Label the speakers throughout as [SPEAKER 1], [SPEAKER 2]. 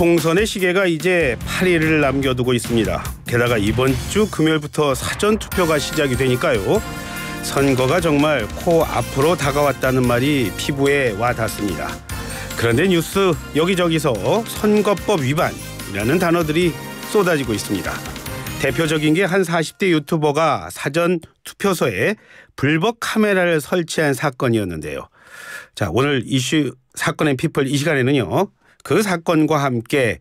[SPEAKER 1] 총선의 시계가 이제 8일을 남겨두고 있습니다. 게다가 이번 주 금요일부터 사전투표가 시작이 되니까요. 선거가 정말 코앞으로 다가왔다는 말이 피부에 와 닿습니다. 그런데 뉴스 여기저기서 선거법 위반이라는 단어들이 쏟아지고 있습니다. 대표적인 게 한 40대 유튜버가 사전투표소에 불법 카메라를 설치한 사건이었는데요. 자, 오늘 이슈 사건의 피플 이 시간에는요. 그 사건과 함께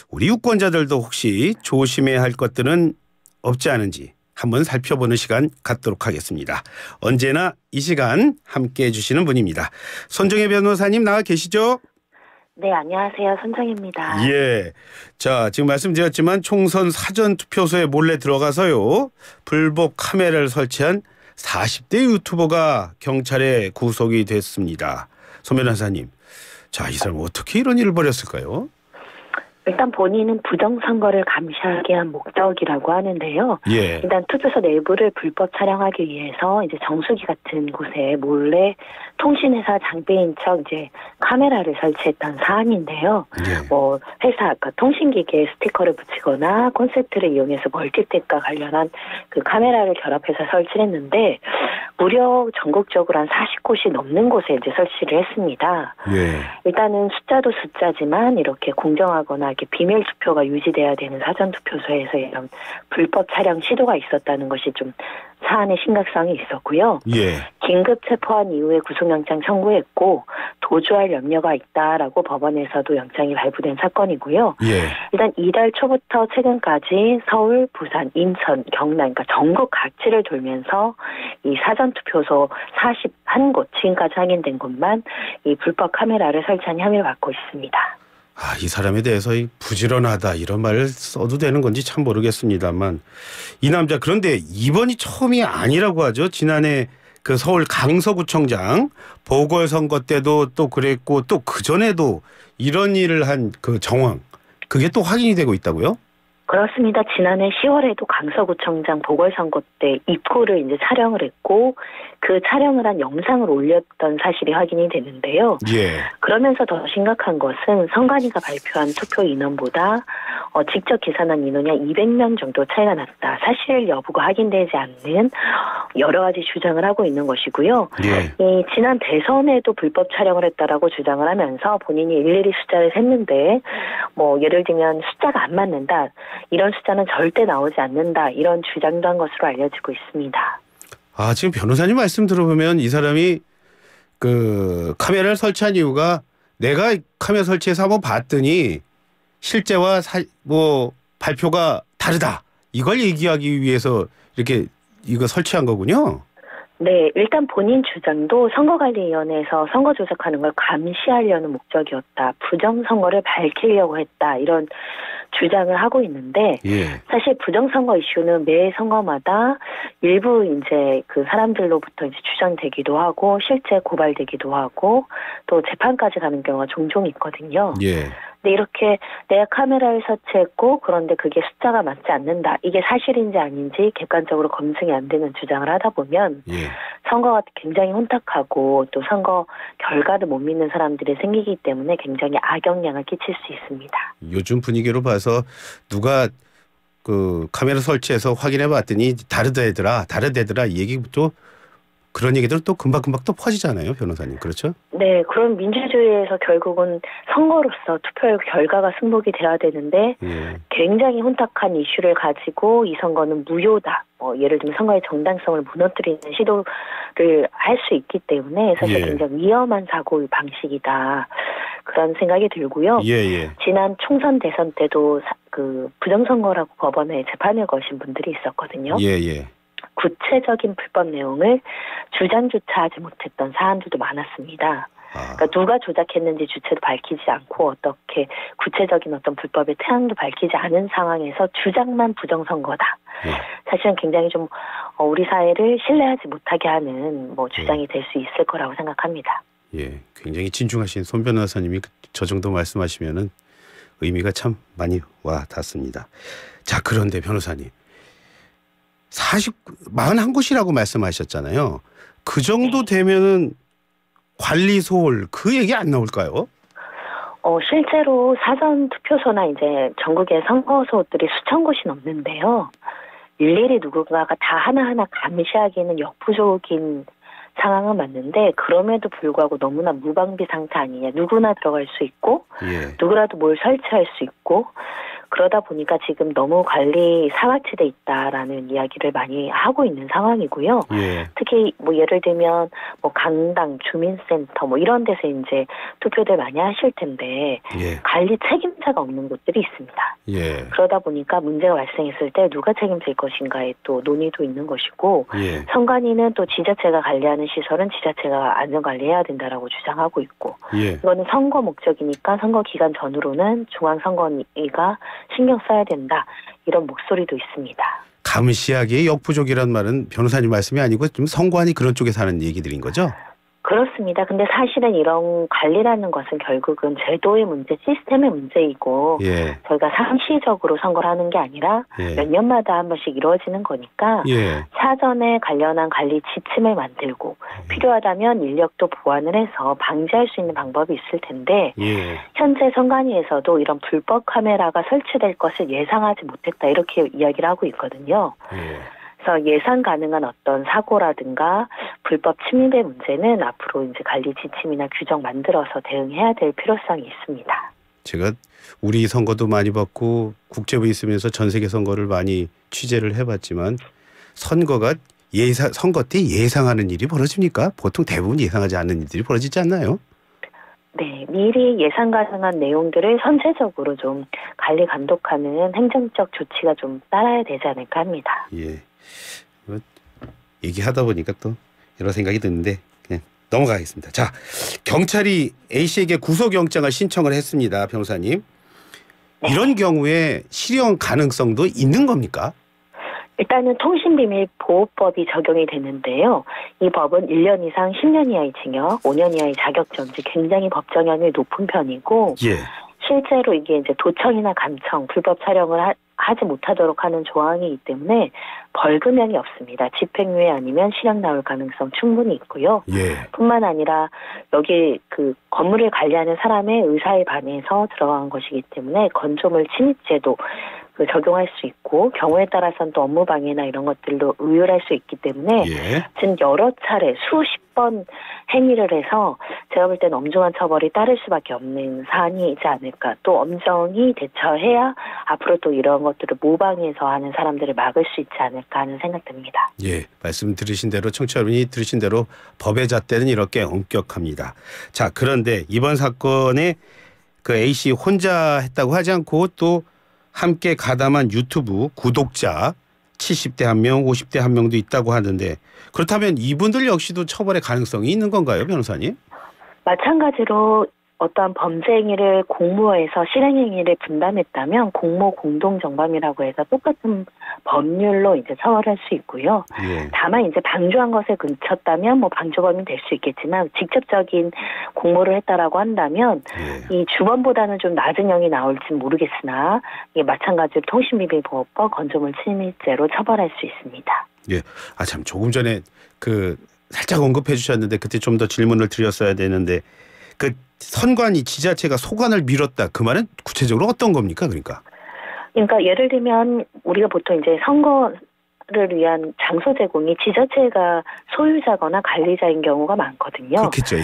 [SPEAKER 1] 우리 유권자들도 혹시 조심해야 할 것들은 없지 않은지 한번 살펴보는 시간 갖도록 하겠습니다. 언제나 이 시간 함께해 주시는 분입니다. 손정혜 변호사님 나와 계시죠?
[SPEAKER 2] 네, 안녕하세요. 손정혜입니다.
[SPEAKER 1] 예. 자, 지금 말씀드렸지만 총선 사전투표소에 몰래 들어가서요. 불법 카메라를 설치한 40대 유튜버가 경찰에 구속이 됐습니다. 손 변호사님. 자, 이 사람 어떻게 이런 일을 벌였을까요?
[SPEAKER 2] 일단 본인은 부정선거를 감시하게 한 목적이라고 하는데요.
[SPEAKER 1] 예.
[SPEAKER 2] 일단 투표소 내부를 불법 촬영하기 위해서 이제 정수기 같은 곳에 몰래 통신회사 장비인 척 이제 카메라를 설치했던 사안인데요.
[SPEAKER 1] 예.
[SPEAKER 2] 뭐 회사 통신기계에 스티커를 붙이거나 콘센트를 이용해서 멀티탭과 관련한 그 카메라를 결합해서 설치를 했는데 무려 전국적으로 한 40곳이 넘는 곳에 이제 설치를 했습니다.
[SPEAKER 1] 예.
[SPEAKER 2] 일단은 숫자도 숫자지만 이렇게 공정하거나 이렇게 비밀 투표가 유지돼야 되는 사전투표소에서 이런 불법 촬영 시도가 있었다는 것이 좀 사안의 심각성이 있었고요.
[SPEAKER 1] 예.
[SPEAKER 2] 긴급 체포한 이후에 구속영장 청구했고 도주할 염려가 있다라고 법원에서도 영장이 발부된 사건이고요.
[SPEAKER 1] 예.
[SPEAKER 2] 일단 이달 초부터 최근까지 서울, 부산, 인천, 경남 그러니까 전국 각지를 돌면서 이 사전투표소 41곳 지금까지 확인된 곳만 이 불법 카메라를 설치한 혐의를 받고 있습니다.
[SPEAKER 1] 아, 이 사람에 대해서 부지런하다 이런 말을 써도 되는 건지 참 모르겠습니다만 이 남자 그런데 이번이 처음이 아니라고 하죠. 지난해 그 서울 강서구청장 보궐선거 때도 또 그랬고 또 그전에도 이런 일을 한 그 정황 그게 또 확인이 되고 있다고요?
[SPEAKER 2] 그렇습니다. 지난해 10월에도 강서구청장 보궐선거 때 입구를 이제 촬영을 했고 그 촬영을 한 영상을 올렸던 사실이 확인이 되는데요.
[SPEAKER 1] 예.
[SPEAKER 2] 그러면서 더 심각한 것은 선관위가 발표한 투표 인원보다 직접 계산한 인원이 한 200명 정도 차이가 났다. 사실 여부가 확인되지 않는 여러 가지 주장을 하고 있는 것이고요.
[SPEAKER 1] 예.
[SPEAKER 2] 이 지난 대선에도 불법 촬영을 했다라고 주장을 하면서 본인이 일일이 숫자를 셌는데 뭐 예를 들면 숫자가 안 맞는다. 이런 숫자는 절대 나오지 않는다. 이런 주장도 한 것으로 알려지고 있습니다.
[SPEAKER 1] 아, 지금 변호사님 말씀 들어보면 이 사람이 그 카메라를 설치한 이유가 내가 카메라 설치해서 한번 봤더니 실제와 뭐 발표가 다르다. 이걸 얘기하기 위해서 이렇게 이거 설치한 거군요. 네,
[SPEAKER 2] 일단 본인 주장도 선거관리위원회에서 선거 조작하는 걸 감시하려는 목적이었다. 부정선거를 밝히려고 했다. 이런 주장을 하고 있는데
[SPEAKER 1] 예.
[SPEAKER 2] 사실 부정선거 이슈는 매 선거마다 일부 이제 그 사람들로부터 이제 추정되기도 하고 실제 고발되기도 하고 또 재판까지 가는 경우가 종종 있거든요.
[SPEAKER 1] 예.
[SPEAKER 2] 근데 이렇게 내가 카메라를 설치했고 그런데 그게 숫자가 맞지 않는다. 이게 사실인지 아닌지 객관적으로 검증이 안 되는 주장을 하다 보면
[SPEAKER 1] 예.
[SPEAKER 2] 선거가 굉장히 혼탁하고 또 선거 결과도 못 믿는 사람들이 생기기 때문에 굉장히 악영향을 끼칠 수 있습니다.
[SPEAKER 1] 요즘 분위기로 봐서 누가 그 카메라 설치해서 확인해 봤더니 다르대더라 이 얘기부터 그런 얘기들 또 금방금방 또 퍼지잖아요, 변호사님. 그렇죠?
[SPEAKER 2] 네, 그런 민주주의에서 결국은 선거로서 투표 결과가 승복이 돼야 되는데
[SPEAKER 1] 예.
[SPEAKER 2] 굉장히 혼탁한 이슈를 가지고 이 선거는 무효다. 예를 들면 선거의 정당성을 무너뜨리는 시도를 할 수 있기 때문에 사실
[SPEAKER 1] 예.
[SPEAKER 2] 굉장히 위험한 사고 방식이다. 그런 생각이 들고요.
[SPEAKER 1] 예.
[SPEAKER 2] 지난 총선 대선 때도 그 부정선거라고 법원에 재판을 거신 분들이 있었거든요.
[SPEAKER 1] 예.
[SPEAKER 2] 구체적인 불법 내용을 주장조차 하지 못했던 사안들도 많았습니다. 그러니까 누가 조작했는지 주체도 밝히지 않고 어떻게 구체적인 어떤 불법의 태양도 밝히지 않은 상황에서 주장만 부정선거다.
[SPEAKER 1] 예.
[SPEAKER 2] 사실은 굉장히 좀 우리 사회를 신뢰하지 못하게 하는 주장이 될 수 있을 거라고 생각합니다.
[SPEAKER 1] 예, 굉장히 진중하신 손 변호사님이 저 정도 말씀하시면은 의미가 참 많이 와 닿습니다. 자, 그런데 변호사님 41곳이라고 말씀하셨잖아요. 그 정도 되면은 관리 소홀 그 얘기 안 나올까요?
[SPEAKER 2] 실제로 사전 투표소나 이제 전국의 선거소들이 수천 곳이 넘는데요. 일일이 누군가가 다 하나하나 감시하기는 역부족인 상황은 맞는데 그럼에도 불구하고 너무나 무방비 상태 아니냐. 누구나 들어갈 수 있고 누구라도 뭘 설치할 수 있고 그러다 보니까 지금 너무 관리 사각지대 있다라는 이야기를 많이 하고 있는 상황이고요. 특히 뭐 예를 들면 뭐 강당, 주민센터 뭐 이런 데서 이제 투표들 많이 하실 텐데 관리 책임자가 없는 곳들이 있습니다. 그러다 보니까 문제가 발생했을 때 누가 책임질 것인가에 또 논의도 있는 것이고 선관위는 또 지자체가 관리하는 시설은 지자체가 안전관리해야 된다라고 주장하고 있고 이거는 선거 목적이니까 선거 기간 전후로는 중앙선관위가 신경 써야 된다. 이런 목소리도 있습니다.
[SPEAKER 1] 감시하기에 역부족이란 말은 변호사님 말씀이 아니고 좀 선관위 그런 쪽에서 하는 얘기들인 거죠?
[SPEAKER 2] 그렇습니다. 근데 사실은 이런 관리라는 것은 결국은 제도의 문제, 시스템의 문제이고 저희가 상시적으로 선거를 하는 게 아니라 몇 년마다 한 번씩 이루어지는 거니까 사전에 관련한 관리 지침을 만들고 필요하다면 인력도 보완을 해서 방지할 수 있는 방법이 있을 텐데 현재 선관위에서도 이런 불법 카메라가 설치될 것을 예상하지 못했다 이렇게 이야기를 하고 있거든요. 그래서 예상 가능한 어떤 사고라든가 불법 침입의 문제는 앞으로 이제 관리 지침이나 규정 만들어서 대응해야 될 필요성이 있습니다.
[SPEAKER 1] 제가 우리 선거도 많이 봤고 국제부에 있으면서 전 세계 선거를 많이 취재를 해봤지만 선거가 선거 때 예상하는 일이 벌어집니까? 보통 대부분 예상하지 않는 일들이 벌어지지 않나요?
[SPEAKER 2] 네, 미리 예상 가능한 내용들을 선제적으로 좀 관리 감독하는 행정적 조치가 좀 따라야 되지 않을까 합니다.
[SPEAKER 1] 얘기하다 보니까 또 여러 생각이 드는데 그냥 넘어가겠습니다. 자, 경찰이 A씨에게 구속영장을 신청을 했습니다. 변호사님. 이런 경우에 실형 가능성도 있는 겁니까?
[SPEAKER 2] 일단은 통신비밀보호법이 적용이 되는데요. 이 법은 1년 이상 10년 이하의 징역, 5년 이하의 자격정지 굉장히 법정형이 높은 편이고 실제로 이게 이제 도청이나 감청, 불법 촬영을 하지 못하도록 하는 조항이기 때문에 벌금형이 없습니다. 집행유예 아니면 실형 나올 가능성 충분히 있고요. 뿐만 아니라 여기 그 건물을 관리하는 사람의 의사에 반해서 들어간 것이기 때문에 건조물 침입죄도 적용할 수 있고 경우에 따라서는 또 업무방해나 이런 것들로 의율할 수 있기 때문에 지금 여러 차례 수십 번 행위를 해서 제가 볼 때는 엄중한 처벌이 따를 수밖에 없는 사안이지 않을까. 또 엄정히 대처해야 앞으로 또 이런 것들을 모방해서 하는 사람들을 막을 수 있지 않을까 하는 생각됩니다.
[SPEAKER 1] 말씀 들으신 대로 청취자 여러분이 들으신 대로 법의 잣대는 이렇게 엄격합니다. 자, 그런데 이번 사건에 그 A씨 혼자 했다고 하지 않고 또 함께 가담한 유튜브 구독자 70대 1명, 50대 1명도 있다고 하는데 그렇다면 이분들 역시도 처벌의 가능성이 있는 건가요, 변호사님?
[SPEAKER 2] 마찬가지로 어떠한 범죄 행위를 공모해서 실행 행위를 분담했다면 공모 공동정범이라고 해서 똑같은 법률로 이제 처벌할 수 있고요. 다만 이제 방조한 것에 그쳤다면 뭐 방조범이 될 수 있겠지만 직접적인 공모를 했다라고 한다면 이 주범보다는 좀 낮은 형이 나올지 모르겠으나 이게 마찬가지로 통신비밀보호법 건조물 침입죄로 처벌할 수 있습니다.
[SPEAKER 1] 참 조금 전에 그 살짝 언급해 주셨는데 그때 좀 더 질문을 드렸어야 되는데 그 선관위 지자체가 소관을 미뤘다. 그 말은 구체적으로 어떤 겁니까? 그러니까
[SPEAKER 2] 예를 들면 우리가 보통 이제 선거를 위한 장소 제공이 지자체가 소유자거나 관리자인 경우가 많거든요.
[SPEAKER 1] 그렇겠죠.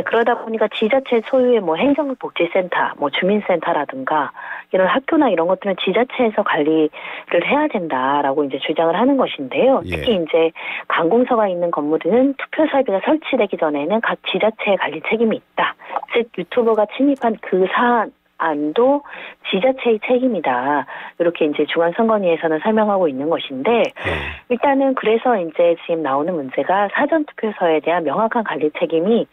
[SPEAKER 2] 그러다 보니까 지자체 소유의 뭐 행정복지센터, 뭐 주민센터라든가 이런 학교나 이런 것들은 지자체에서 관리를 해야 된다라고 이제 주장을 하는 것인데요. 특히 이제 관공서가 있는 건물에는 투표 설비가 설치되기 전에는 각 지자체의 관리 책임이 있다. 즉 유튜버가 침입한 그 사안도 지자체의 책임이다. 이렇게 이제 중앙선관위에서는 설명하고 있는 것인데 일단은 그래서 이제 지금 나오는 문제가 사전투표소에 대한 명확한 관리 책임이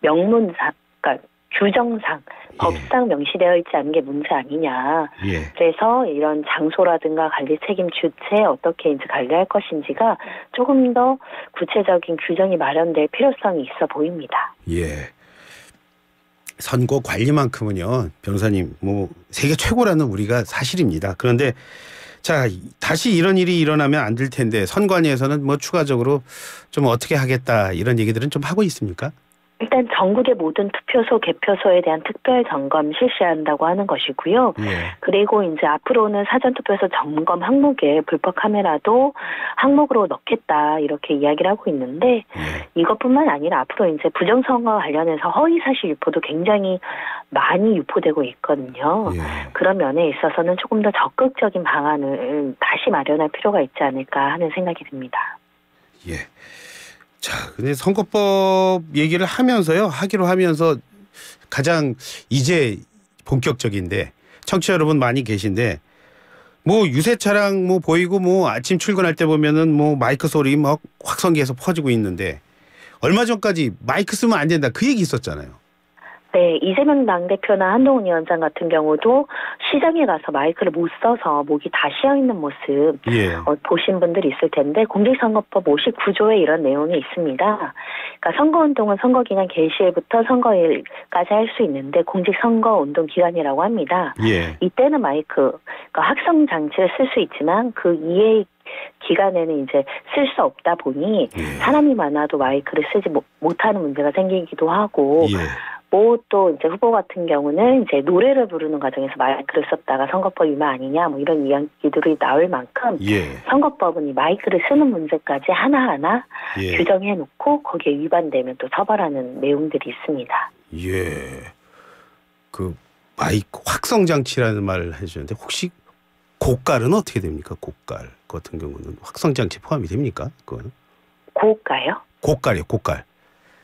[SPEAKER 2] 명문상, 그러니까 규정상, 법상 명시되어 있지 않은 게 문제 아니냐. 그래서 이런 장소라든가 관리 책임 주체 어떻게 이제 관리할 것인지가 조금 더 구체적인 규정이 마련될 필요성이 있어 보입니다.
[SPEAKER 1] 선거 관리만큼은요, 변호사님, 뭐 세계 최고라는 우리가 사실입니다. 그런데 자, 다시 이런 일이 일어나면 안 될 텐데 선관위에서는 뭐 추가적으로 좀 어떻게 하겠다 이런 얘기들은 좀 하고 있습니까?
[SPEAKER 2] 일단 전국의 모든 투표소, 개표소에 대한 특별 점검 실시한다고 하는 것이고요. 그리고 이제 앞으로는 사전투표소 점검 항목에 불법 카메라도 항목으로 넣겠다 이렇게 이야기를 하고 있는데 이것뿐만 아니라 앞으로 이제 부정선거 관련해서 허위사실 유포도 굉장히 많이 유포되고 있거든요. 그런 면에 있어서는 조금 더 적극적인 방안을 다시 마련할 필요가 있지 않을까 하는 생각이 듭니다.
[SPEAKER 1] 예. 자, 근데 선거법 얘기를 하기로 하면서 가장 이제 본격적인데 청취자 여러분 많이 계신데 뭐 유세 차량 뭐 보이고 뭐 아침 출근할 때 보면은 뭐 마이크 소리 막 확성기에서 퍼지고 있는데 얼마 전까지 마이크 쓰면 안 된다 그 얘기 있었잖아요.
[SPEAKER 2] 네, 이재명 당대표나 한동훈 위원장 같은 경우도 시장에 가서 마이크를 못 써서 목이 다 쉬어있는 모습 보신 분들이 있을 텐데 공직선거법 59조에 이런 내용이 있습니다. 그러니까 선거운동은 선거기간 개시일부터 선거일까지 할 수 있는데 공직선거운동 기간이라고 합니다. 이때는 마이크, 그러니까 확성장치를 쓸 수 있지만 그 이외의 기간에는 이제 쓸 수 없다 보니 사람이 많아도 마이크를 쓰지 못하는 문제가 생기기도 하고 뭐 또 이제 후보 같은 경우는 이제 노래를 부르는 과정에서 마이크를 썼다가 선거법 위반 아니냐 뭐 이런 이야기들이 나올 만큼 선거법은 이 마이크를 쓰는 문제까지 하나하나 규정해 놓고 거기에 위반되면 또 처벌하는 내용들이 있습니다.
[SPEAKER 1] 그 마이크 확성 장치라는 말을 해주셨는데 혹시 고깔은 어떻게 됩니까? 고깔 같은 경우는 확성 장치 포함이 됩니까? 그거는?
[SPEAKER 2] 고가요?
[SPEAKER 1] 고깔이요, 고깔.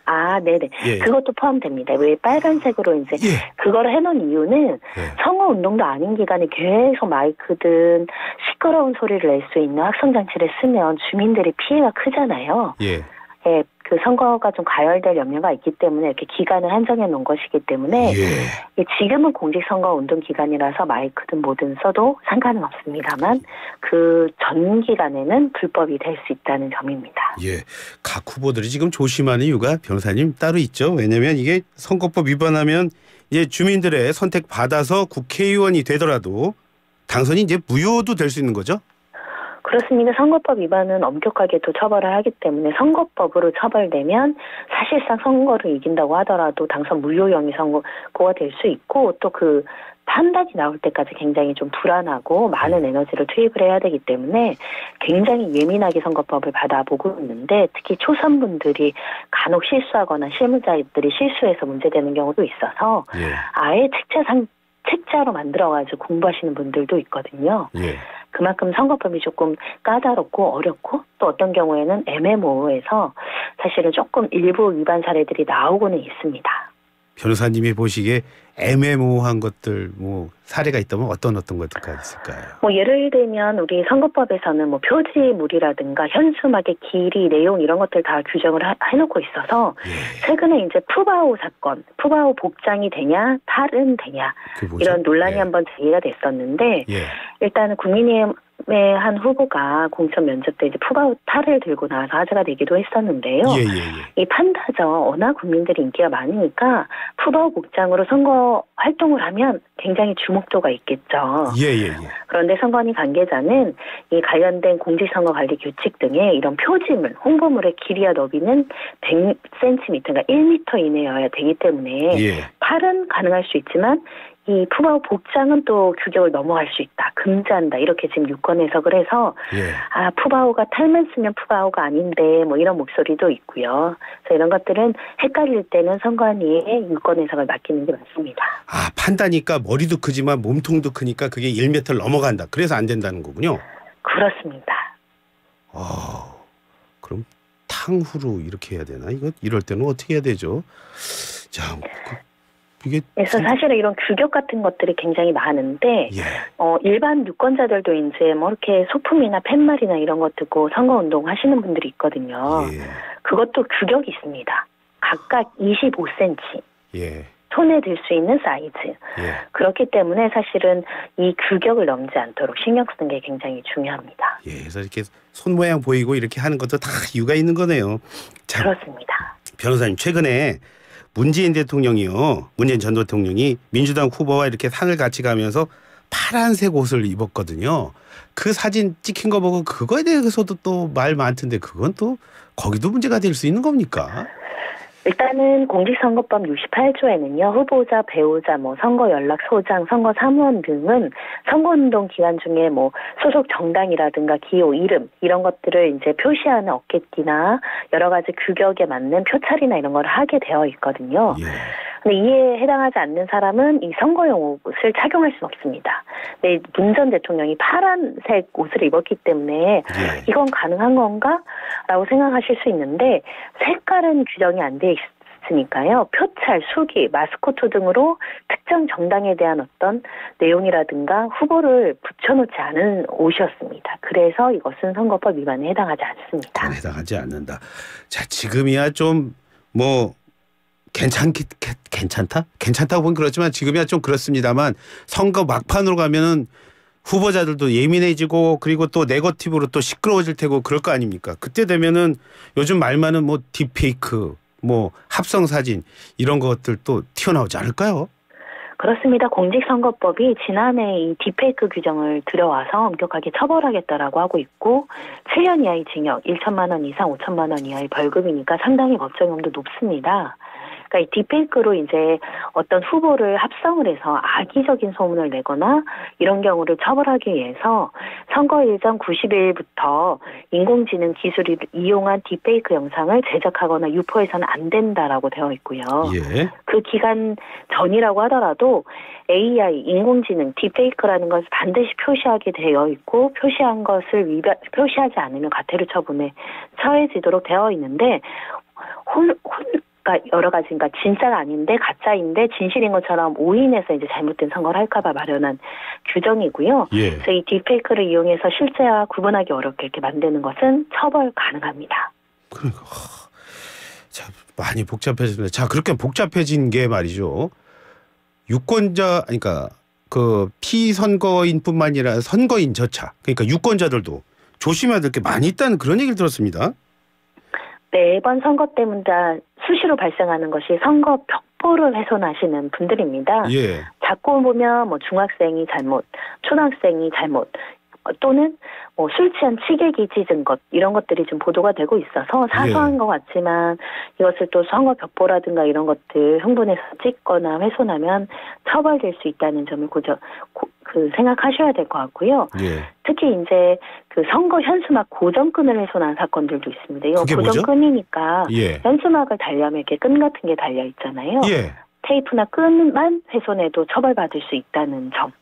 [SPEAKER 2] 아, 네네. 그것도 포함됩니다. 왜 빨간색으로 이제 그거를 해놓은 이유는 선거운동도 아닌 기간에 계속 마이크든 시끄러운 소리를 낼 수 있는 확성장치를 쓰면 주민들의 피해가 크잖아요. 그 선거가 좀 가열될 염려가 있기 때문에 이렇게 기간을 한정해 놓은 것이기 때문에 지금은 공직선거 운동 기간이라서 마이크든 뭐든 써도 상관은 없습니다만 그 전 기간에는 불법이 될 수 있다는 점입니다.
[SPEAKER 1] 각 후보들이 지금 조심하는 이유가 변호사님 따로 있죠. 왜냐하면 이게 선거법 위반하면 이제 주민들의 선택 받아서 국회의원이 되더라도 당선이 이제 무효도 될 수 있는 거죠.
[SPEAKER 2] 그렇습니다. 선거법 위반은 엄격하게 또 처벌을 하기 때문에 선거법으로 처벌되면 사실상 선거를 이긴다고 하더라도 당선 무효형이 선고가 될 수 있고 또 그 판단이 나올 때까지 굉장히 좀 불안하고 많은 에너지를 투입을 해야 되기 때문에 굉장히 예민하게 선거법을 받아보고 있는데 특히 초선분들이 간혹 실수하거나 실무자들이 실수해서 문제되는 경우도 있어서 아예 책자로 만들어가지고 공부하시는 분들도 있거든요. 그만큼 선거법이 조금 까다롭고 어렵고 또 어떤 경우에는 애매모호해서 사실은 조금 일부 위반 사례들이 나오고는 있습니다.
[SPEAKER 1] 변호사님이 보시기에 애매모호한 것들 뭐 사례가 있다면 어떤 것들가 있을까요?
[SPEAKER 2] 뭐 예를 들면 우리 선거법에서는 뭐 표지물이라든가 현수막의 길이, 내용 이런 것들 다 규정을 해놓고 있어서 최근에 이제 푸바오 사건, 푸바오 복장이 되냐, 탈은 되냐 이런 논란이 한번 제기가 됐었는데 일단은 국민의힘의 한 후보가 공천 면접 때 이제 푸바오 탈을 들고 나와서 화제가 되기도 했었는데요. 이 판다죠. 워낙 국민들이 인기가 많으니까 푸바오 복장으로 선거 활동을 하면 굉장히 주목도가 있겠죠. 그런데 선관위 관계자는 이 관련된 공직선거관리 규칙 등의 이런 표지물, 홍보물의 길이와 너비는 100cm, 그러니까 1m 이내여야 되기 때문에 탈은 가능할 수 있지만 이 푸바오 복장은 또 규격을 넘어갈 수 있다. 금지한다. 이렇게 지금 유권 해석을 해서 아 푸바오가 탈만 쓰면 푸바오가 아닌데 뭐 이런 목소리도 있고요. 그래서 이런 것들은 헷갈릴 때는 선관위에 유권 해석을 맡기는 게 맞습니다.
[SPEAKER 1] 아 판다니까 머리도 크지만 몸통도 크니까 그게 1m를 넘어간다. 그래서 안 된다는 거군요.
[SPEAKER 2] 그렇습니다.
[SPEAKER 1] 그럼 탕후루 이렇게 해야 되나? 이럴 때는 어떻게 해야 되죠? 자,
[SPEAKER 2] 그래서 사실은 이런 규격 같은 것들이 굉장히 많은데 일반 유권자들도 이제 뭐 이렇게 소품이나 팻말이나 이런 것 듣고 선거운동 하시는 분들이 있거든요. 그것도 규격이 있습니다. 각각 25cm. 손에 들 수 있는 사이즈. 그렇기 때문에 사실은 이 규격을 넘지 않도록 신경 쓰는 게 굉장히 중요합니다.
[SPEAKER 1] 그래서 이렇게 손 모양 보이고 이렇게 하는 것도 다 이유가 있는 거네요. 자,
[SPEAKER 2] 그렇습니다.
[SPEAKER 1] 변호사님 최근에 문재인 전 대통령이 민주당 후보와 이렇게 산을 같이 가면서 파란색 옷을 입었거든요. 그 사진 찍힌 거 보고 그거에 대해서도 또 말 많던데 그건 또 거기도 문제가 될 수 있는 겁니까?
[SPEAKER 2] 일단은 공직선거법 68조에는요, 후보자, 배우자, 선거연락소장, 선거사무원 등은 선거운동 기간 중에 소속 정당이라든가 기호, 이름, 이런 것들을 이제 표시하는 어깨띠나 여러 가지 규격에 맞는 표찰이나 이런 걸 하게 되어 있거든요.
[SPEAKER 1] 예.
[SPEAKER 2] 근데 이에 해당하지 않는 사람은 이 선거용 옷을 착용할 수는 없습니다. 근데 문 전 대통령이 파란색 옷을 입었기 때문에 이건 가능한 건가? 라고 생각하실 수 있는데 색깔은 규정이 안 돼 있으니까요. 표찰, 수기, 마스코트 등으로 특정 정당에 대한 어떤 내용이라든가 후보를 붙여놓지 않은 옷이었습니다. 그래서 이것은 선거법 위반에 해당하지 않습니다.
[SPEAKER 1] 해당하지 않는다. 자, 지금이야 좀 괜찮다? 괜찮다고 보면 그렇지만 지금이야 좀 그렇습니다만 선거 막판으로 가면은 후보자들도 예민해지고 그리고 또 네거티브로 또 시끄러워질 테고 그럴 거 아닙니까? 그때 되면은 요즘 말 많은 딥페이크, 합성 사진 이런 것들 또 튀어나오지 않을까요?
[SPEAKER 2] 그렇습니다. 공직선거법이 지난해 이 딥페이크 규정을 들여와서 엄격하게 처벌하겠다라고 하고 있고 7년 이하의 징역, 1천만 원 이상 5천만 원 이하의 벌금이니까 상당히 법적 위험도 높습니다. 그러니까 이 딥페이크로 이제 어떤 후보를 합성을 해서 악의적인 소문을 내거나 이런 경우를 처벌하기 위해서 선거일 전 90일부터 인공지능 기술을 이용한 딥페이크 영상을 제작하거나 유포해서는 안 된다라고 되어 있고요.
[SPEAKER 1] 예.
[SPEAKER 2] 그 기간 전이라고 하더라도 AI, 인공지능, 딥페이크라는 것을 반드시 표시하게 되어 있고 표시한 것을 표시하지 않으면 과태료 처분에 처해지도록 되어 있는데 그러니까 여러 가지, 그러니까 진짜가 아닌데 가짜인데 진실인 것처럼 오인해서 이제 잘못된 선거를 할까봐 마련한 규정이고요.
[SPEAKER 1] 예.
[SPEAKER 2] 그래서 이 딥페이크를 이용해서 실제와 구분하기 어렵게 이렇게 만드는 것은 처벌 가능합니다.
[SPEAKER 1] 그러니까 참 많이 복잡해졌는데, 자 그렇게 복잡해진 게 말이죠. 유권자, 그러니까 그 피선거인뿐만 아니라 선거인 저차, 그러니까 유권자들도 조심해야 될 게 많이 있다는 그런 얘기를 들었습니다.
[SPEAKER 2] 매번 선거 때마다 수시로 발생하는 것이 선거 벽보를 훼손하시는 분들입니다.
[SPEAKER 1] 예.
[SPEAKER 2] 자꾸 보면 중학생이 잘못, 초등학생이 잘못, 또는 술 취한 취객이 찢은 것 이런 것들이 좀 보도가 되고 있어서 사소한 것 같지만 이것을 또 선거 벽보라든가 이런 것들 흥분해서 찍거나 훼손하면 처벌될 수 있다는 점을 생각하셔야 될 것 같고요.
[SPEAKER 1] 예.
[SPEAKER 2] 특히 이제 그 선거 현수막 고정끈을 훼손한 사건들도 있습니다. 이거 고정끈이니까 현수막을 달려면 이렇게 끈 같은 게 달려 있잖아요.
[SPEAKER 1] 예.
[SPEAKER 2] 테이프나 끈만 훼손해도 처벌받을 수 있다는 점.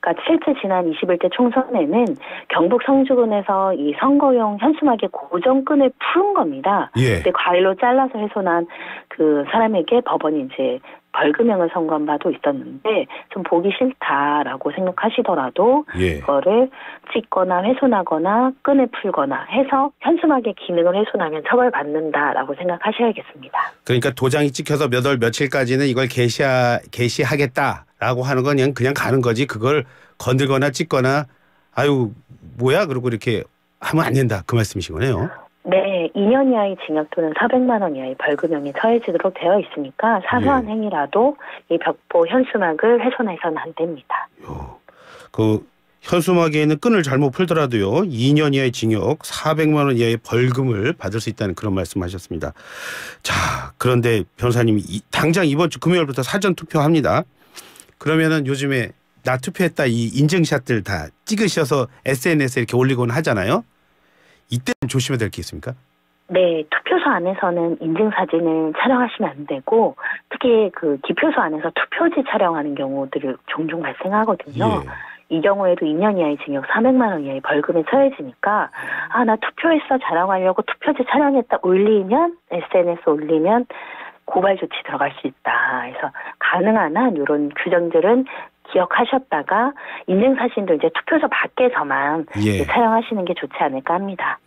[SPEAKER 2] 그러니까 실제 지난 21대 총선에는 경북 성주군에서 이 선거용 현수막의 고정끈을 푸른 겁니다.
[SPEAKER 1] 예.
[SPEAKER 2] 근데 과일로 잘라서 훼손한 그 사람에게 법원이 이제 벌금형을 선고한 바도 있었는데 좀 보기 싫다라고 생각하시더라도 그거를 찍거나 훼손하거나 끈을 풀거나 해서 현수막의 기능을 훼손하면 처벌받는다라고 생각하셔야겠습니다.
[SPEAKER 1] 그러니까 도장이 찍혀서 몇 월 며칠까지는 이걸 게시하겠다라고 하는 건 그냥 가는 거지, 그걸 건들거나 찍거나 아유 뭐야 그러고 이렇게 하면 안 된다, 그 말씀이신 거네요.
[SPEAKER 2] 네, 2년 이하의 징역 또는 400만 원 이하의 벌금형이 처해지도록 되어 있으니까 사소한 행위라도 이 벽보 현수막을 훼손해서는 안 됩니다.
[SPEAKER 1] 그 현수막에 있는 끈을 잘못 풀더라도요 2년 이하의 징역 400만 원 이하의 벌금을 받을 수 있다는 그런 말씀하셨습니다. 자, 그런데 변호사님이 당장 이번 주 금요일부터 사전 투표합니다. 그러면은 요즘에 나 투표했다 이 인증샷들 다 찍으셔서 SNS에 이렇게 올리곤 하잖아요. 이때 조심해야 될 게 있습니까?
[SPEAKER 2] 네, 투표소 안에서는 인증사진을 촬영하시면 안 되고 특히 그 기표소 안에서 투표지 촬영하는 경우들이 종종 발생하거든요. 이 경우에도 2년 이하의 징역 400만 원 이하의 벌금에 처해지니까 나 투표했어 자랑하려고 투표지 촬영했다 올리면 SNS 올리면 고발 조치 들어갈 수 있다. 그래서 가능한 한 이런 규정들은 기억하셨다가 인증사진도 이제 투표소 밖에서만 촬영하시는 게 좋지 않을까 합니다.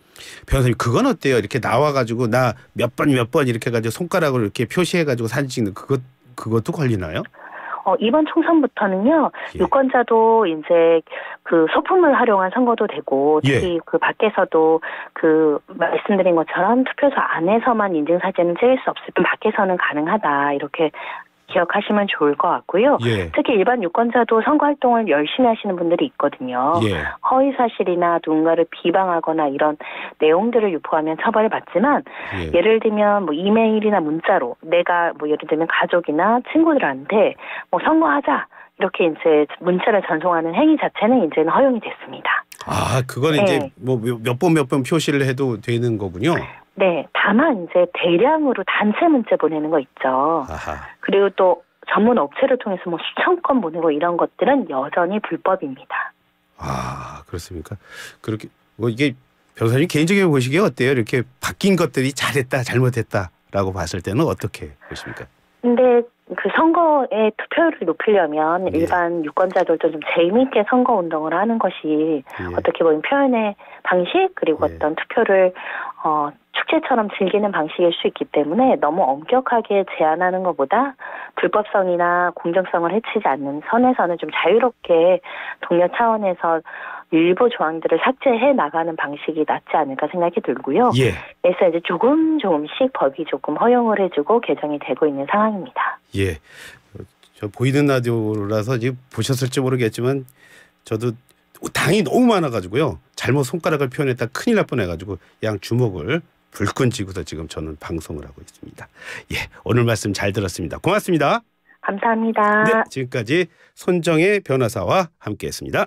[SPEAKER 1] 변호사님, 그건 어때요? 이렇게 나와가지고 나 몇 번 이렇게 해가지고 손가락으로 이렇게 표시해가지고 사진 찍는 그것도 걸리나요?
[SPEAKER 2] 이번 총선부터는요, 유권자도 이제 그 소품을 활용한 선거도 되고, 특히 그 밖에서도 그 말씀드린 것처럼 투표소 안에서만 인증사진을 찍을 수 없으면 밖에서는 가능하다. 이렇게 기억하시면 좋을 것 같고요.
[SPEAKER 1] 예.
[SPEAKER 2] 특히 일반 유권자도 선거 활동을 열심히 하시는 분들이 있거든요.
[SPEAKER 1] 예.
[SPEAKER 2] 허위 사실이나 누군가를 비방하거나 이런 내용들을 유포하면 처벌을 받지만
[SPEAKER 1] 예.
[SPEAKER 2] 예를 들면 뭐 이메일이나 문자로 내가 뭐 예를 들면 가족이나 친구들한테 뭐 선거하자 이렇게 이제 문자를 전송하는 행위 자체는 이제는 허용이 됐습니다.
[SPEAKER 1] 아, 그건 이제
[SPEAKER 2] 네.
[SPEAKER 1] 뭐 몇 번 표시를 해도 되는 거군요.
[SPEAKER 2] 네, 다만 이제 대량으로 단체 문자 보내는 거 있죠.
[SPEAKER 1] 아하.
[SPEAKER 2] 그리고 또 전문 업체를 통해서 뭐 수천 건 보내고 이런 것들은 여전히 불법입니다.
[SPEAKER 1] 아, 그렇습니까? 그렇게 뭐 이게 변호사님 개인적으로 보시기에 어때요? 이렇게 바뀐 것들이 잘했다, 잘못했다라고 봤을 때는 어떻게 보십니까?
[SPEAKER 2] 근데 그 선거의 투표율을 높이려면
[SPEAKER 1] 예.
[SPEAKER 2] 일반 유권자들도 좀 재미있게 선거 운동을 하는 것이
[SPEAKER 1] 예.
[SPEAKER 2] 어떻게 보면 표현의 방식 그리고
[SPEAKER 1] 예.
[SPEAKER 2] 어떤 투표를 축제처럼 즐기는 방식일 수 있기 때문에 너무 엄격하게 제한하는 것보다 불법성이나 공정성을 해치지 않는 선에서는 좀 자유롭게 동료 차원에서 일부 조항들을 삭제해 나가는 방식이 낫지 않을까 생각이 들고요.
[SPEAKER 1] 예.
[SPEAKER 2] 그래서 이제 조금씩 법이 조금 허용을 해주고 개정이 되고 있는 상황입니다.
[SPEAKER 1] 예. 저 보이는 라디오라서 지금 보셨을지 모르겠지만 저도 당이 너무 많아가지고요. 잘못 손가락을 표현했다 큰일 날 뻔해가지고 양 주먹을 불끈 쥐고서 지금 저는 방송을 하고 있습니다. 예, 오늘 말씀 잘 들었습니다. 고맙습니다.
[SPEAKER 2] 감사합니다.
[SPEAKER 1] 네, 지금까지 손정혜 변호사와 함께했습니다.